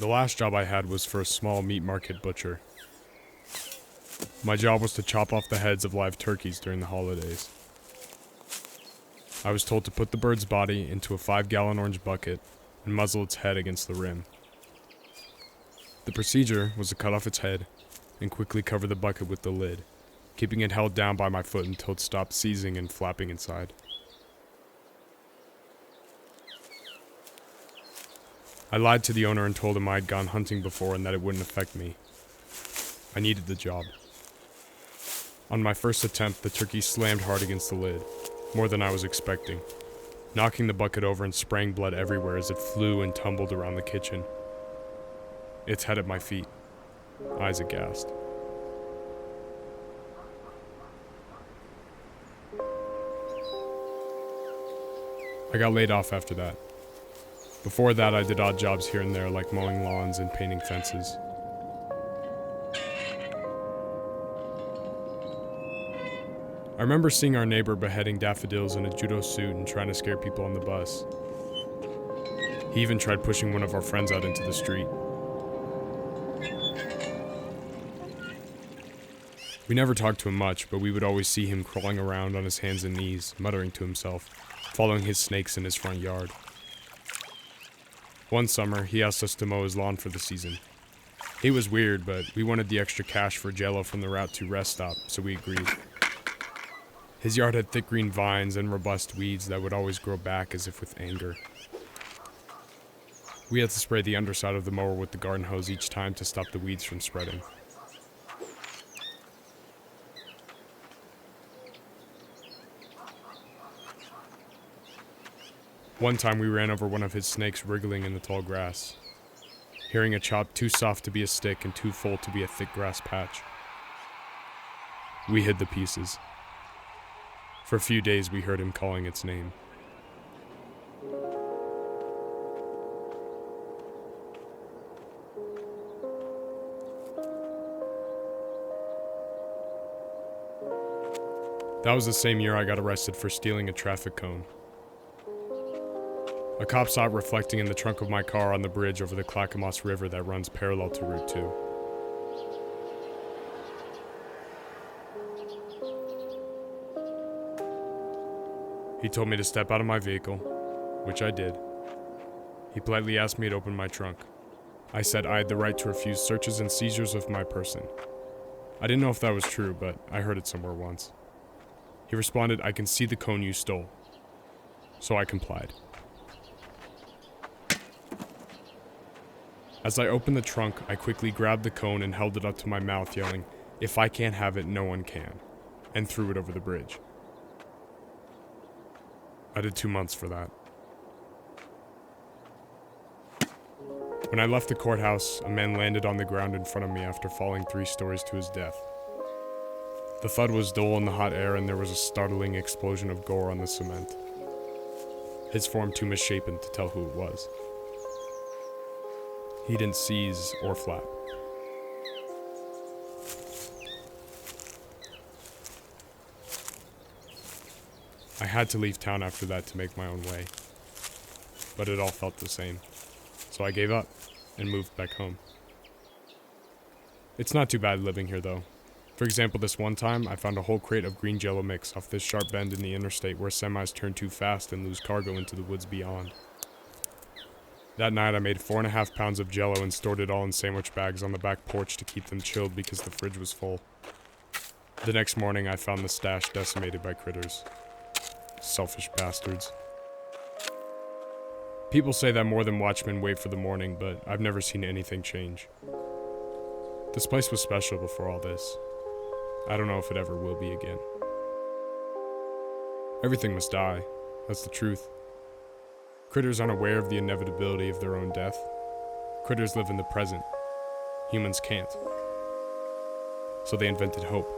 The last job I had was for a small meat market butcher. My job was to chop off the heads of live turkeys during the holidays. I was told to put the bird's body into a 5-gallon orange bucket and muzzle its head against the rim. The procedure was to cut off its head and quickly cover the bucket with the lid, keeping it held down by my foot until it stopped seizing and flapping inside. I lied to the owner and told him I had gone hunting before and that it wouldn't affect me. I needed the job. On my first attempt, the turkey slammed hard against the lid, more than I was expecting, knocking the bucket over and spraying blood everywhere as it flew and tumbled around the kitchen. Its head at my feet, eyes aghast. I got laid off after that. Before that, I did odd jobs here and there, like mowing lawns and painting fences. I remember seeing our neighbor beheading daffodils in a judo suit and trying to scare people on the bus. He even tried pushing one of our friends out into the street. We never talked to him much, but we would always see him crawling around on his hands and knees, muttering to himself, following his snakes in his front yard. One summer, he asked us to mow his lawn for the season. He was weird, but we wanted the extra cash for jello from the Route 2 rest stop, so we agreed. His yard had thick green vines and robust weeds that would always grow back as if with anger. We had to spray the underside of the mower with the garden hose each time to stop the weeds from spreading. One time we ran over one of his snakes wriggling in the tall grass, hearing a chop too soft to be a stick and too full to be a thick grass patch. We hid the pieces. For a few days we heard him calling its name. That was the same year I got arrested for stealing a traffic cone. A cop saw it reflecting in the trunk of my car on the bridge over the Clackamas River that runs parallel to Route 2. He told me to step out of my vehicle, which I did. He politely asked me to open my trunk. I said I had the right to refuse searches and seizures of my person. I didn't know if that was true, but I heard it somewhere once. He responded, "I can see the cone you stole." So I complied. As I opened the trunk, I quickly grabbed the cone and held it up to my mouth, yelling, "If I can't have it, no one can," and threw it over the bridge. I did 2 months for that. When I left the courthouse, a man landed on the ground in front of me after falling 3 stories to his death. The thud was dull in the hot air, and there was a startling explosion of gore on the cement. His form too misshapen to tell who it was. He didn't seize or flap. I had to leave town after that to make my own way, but it all felt the same, so I gave up and moved back home. It's not too bad living here though. For example, this one time, I found a whole crate of green jello mix off this sharp bend in the interstate where semis turn too fast and lose cargo into the woods beyond. That night, I made 4.5 pounds of jello and stored it all in sandwich bags on the back porch to keep them chilled because the fridge was full. The next morning, I found the stash decimated by critters. Selfish bastards. People say that more than watchmen wait for the morning, but I've never seen anything change. This place was special before all this. I don't know if it ever will be again. Everything must die. That's the truth. Critters aren't aware of the inevitability of their own death. Critters live in the present. Humans can't. So they invented hope.